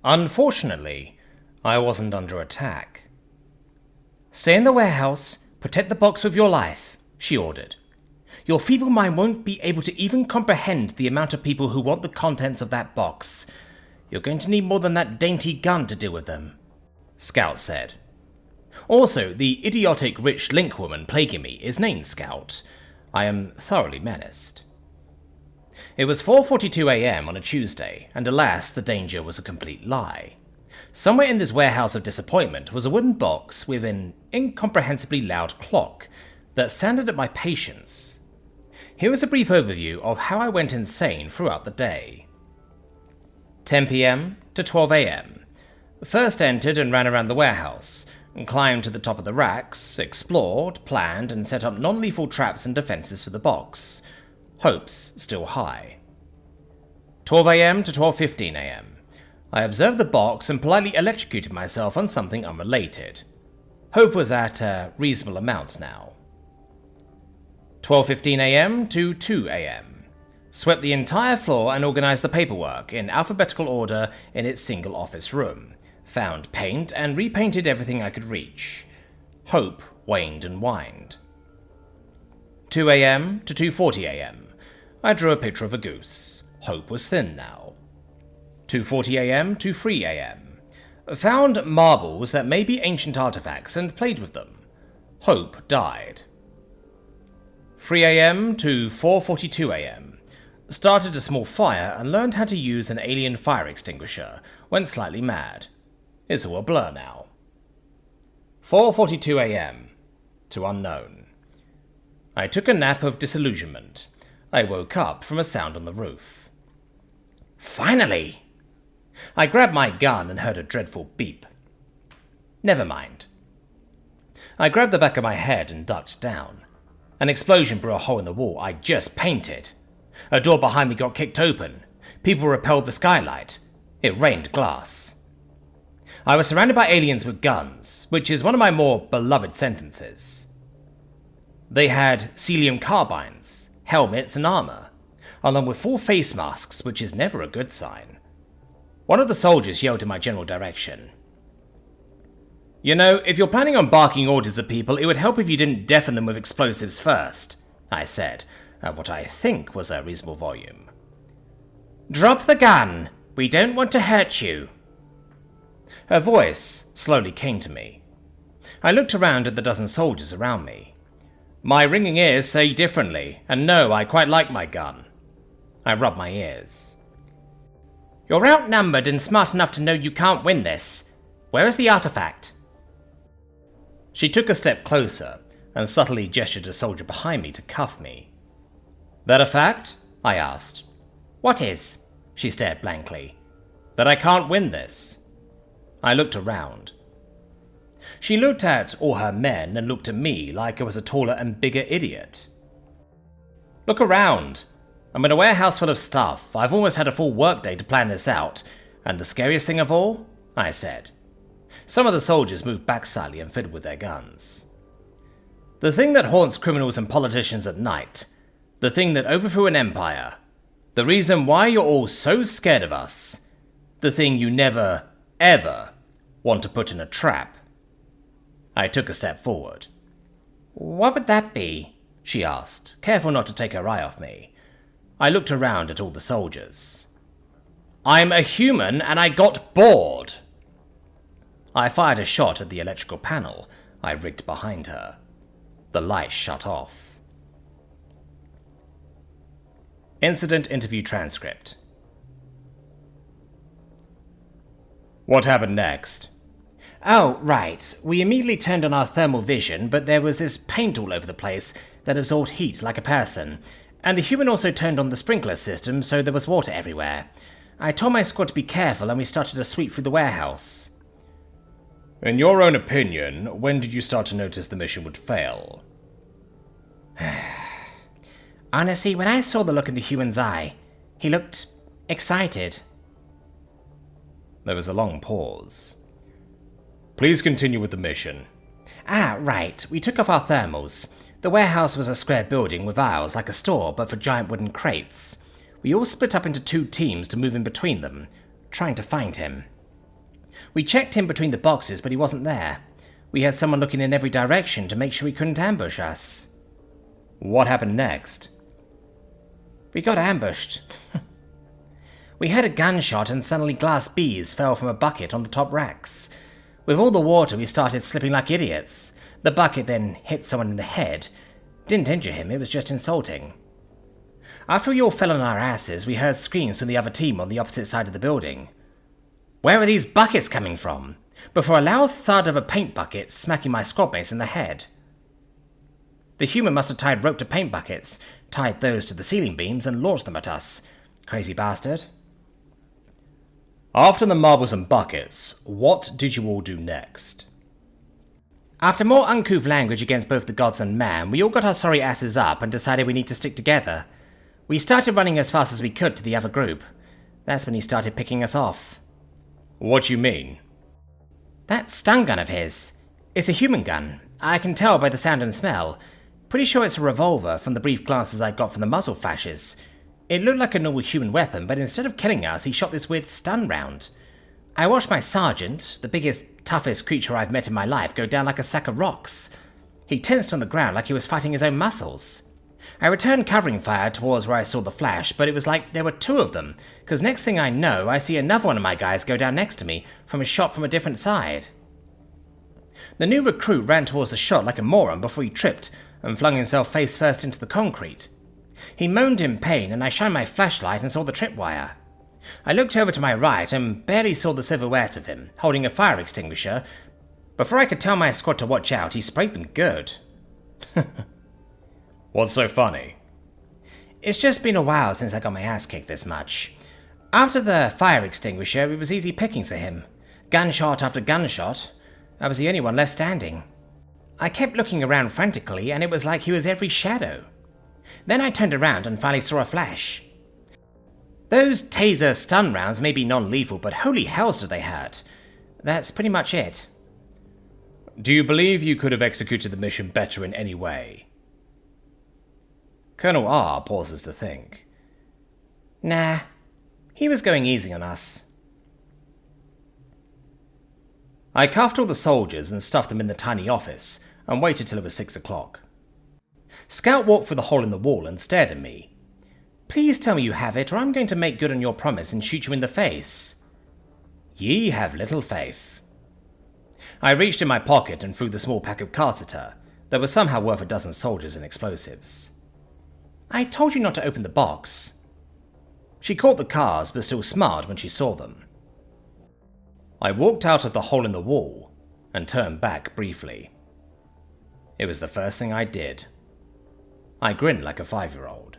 Unfortunately, I wasn't under attack. "Stay in the warehouse, protect the box with your life," she ordered. "Your feeble mind won't be able to even comprehend the amount of people who want the contents of that box. You're going to need more than that dainty gun to deal with them," Scout said. Also, the idiotic rich link woman plaguing me is named Scout. I am thoroughly menaced. It was 4:42 a.m. on a Tuesday, and alas, the danger was a complete lie. Somewhere in this warehouse of disappointment was a wooden box with an incomprehensibly loud clock that sounded at my patience. Here is a brief overview of how I went insane throughout the day. 10 p.m. to 12 a.m. First entered and ran around the warehouse, and climbed to the top of the racks, explored, planned, and set up non-lethal traps and defenses for the box. Hopes still high. 12 a.m. to 12:15 a.m. I observed the box and politely electrocuted myself on something unrelated. Hope was at a reasonable amount now. 12:15 a.m. to 2 a.m. Swept the entire floor and organized the paperwork in alphabetical order in its single office room. Found paint and repainted everything I could reach. Hope waned and whined. 2 a.m. to 2:40 a.m. I drew a picture of a goose. Hope was thin now. 2:40 a.m. to 3 a.m. Found marbles that may be ancient artifacts and played with them. Hope died. 3 a.m. to 4:42 a.m. Started a small fire and learned how to use an alien fire extinguisher. Went slightly mad. It's all a blur now. 4:42 a.m. to unknown. I took a nap of disillusionment. I woke up from a sound on the roof. Finally! I grabbed my gun and heard a dreadful beep. Never mind. I grabbed the back of my head and ducked down. An explosion blew a hole in the wall I just painted. A door behind me got kicked open. People repelled the skylight. It rained glass. I was surrounded by aliens with guns, which is one of my more beloved sentences. They had celium carbines, helmets and armor, along with full face masks, which is never a good sign. One of the soldiers yelled in my general direction. "You know, if you're planning on barking orders at people, it would help if you didn't deafen them with explosives first," I said, at what I think was a reasonable volume. "Drop the gun! We don't want to hurt you." Her voice slowly came to me. I looked around at the dozen soldiers around me. My ringing ears say differently, and no, I quite like my gun. I rubbed my ears. "You're outnumbered and smart enough to know you can't win this. Where is the artifact?" She took a step closer and subtly gestured a soldier behind me to cuff me. "That a fact?" I asked. "What is?" She stared blankly. "That I can't win this." I looked around. She looked at all her men and looked at me like I was a taller and bigger idiot. "Look around. I'm in a warehouse full of stuff. I've almost had a full workday to plan this out. And the scariest thing of all?" I said. Some of the soldiers moved back slightly and fiddled with their guns. "The thing that haunts criminals and politicians at night. The thing that overthrew an empire. The reason why you're all so scared of us. The thing you never, ever want to put in a trap." I took a step forward. "What would that be?" she asked, careful not to take her eye off me. I looked around at all the soldiers. "I'm a human and I got bored." I fired a shot at the electrical panel I rigged behind her. The light shut off. Incident interview transcript. What happened next? "Oh, right. We immediately turned on our thermal vision, but there was this paint all over the place that absorbed heat like a person. And the human also turned on the sprinkler system, so there was water everywhere. I told my squad to be careful, and we started to sweep through the warehouse." In your own opinion, when did you start to notice the mission would fail? Honestly, when I saw the look in the human's eye, he looked excited. There was a long pause. Please continue with the mission. Right. We took off our thermals. The warehouse was a square building with aisles like a store, but for giant wooden crates. We all split up into 2 teams to move in between them, trying to find him. We checked in between the boxes, but he wasn't there. We had someone looking in every direction to make sure he couldn't ambush us. What happened next? We got ambushed. We heard a gunshot and suddenly glass beads fell from a bucket on the top racks. With all the water, we started slipping like idiots. The bucket then hit someone in the head. Didn't injure him, it was just insulting. After we all fell on our asses, we heard screams from the other team on the opposite side of the building. Where are these buckets coming from? Before a loud thud of a paint bucket smacking my squadmates in the head. The human must have tied rope to paint buckets, tied those to the ceiling beams, and launched them at us. Crazy bastard. After the marbles and buckets, what did you all do next? After more uncouth language against both the gods and man, we all got our sorry asses up and decided we need to stick together. We started running as fast as we could to the other group. That's when he started picking us off. What do you mean? That stun gun of his. It's a human gun. I can tell by the sound and smell. Pretty sure it's a revolver from the brief glances I got from the muzzle flashes. It looked like a normal human weapon, but instead of killing us, he shot this weird stun round. I watched my sergeant, the biggest, toughest creature I've met in my life, go down like a sack of rocks. He tensed on the ground like he was fighting his own muscles. I returned covering fire towards where I saw the flash, but it was like there were two of them, because next thing I know, I see another one of my guys go down next to me from a shot from a different side. The new recruit ran towards the shot like a moron before he tripped and flung himself face first into the concrete. He moaned in pain, and I shined my flashlight and saw the tripwire. I looked over to my right and barely saw the silhouette of him, holding a fire extinguisher. Before I could tell my squad to watch out, he sprayed them good. What's so funny? It's just been a while since I got my ass kicked this much. After the fire extinguisher, it was easy pickings for him. Gunshot after gunshot. I was the only one left standing. I kept looking around frantically, and it was like he was every shadow. Then I turned around and finally saw a flash. Those taser stun rounds may be non-lethal, but holy hells do they hurt. That's pretty much it. Do you believe you could have executed the mission better in any way? Colonel R pauses to think. Nah, he was going easy on us. I cuffed all the soldiers and stuffed them in the tiny office, and waited till it was 6 o'clock. Scout walked through the hole in the wall and stared at me. Please tell me you have it, or I'm going to make good on your promise and shoot you in the face. Ye have little faith. I reached in my pocket and threw the small pack of cards at her, that was somehow worth a dozen soldiers and explosives. I told you not to open the box. She caught the cards, but still smiled when she saw them. I walked out of the hole in the wall and turned back briefly. It was the first thing I did. I grinned like a 5-year-old.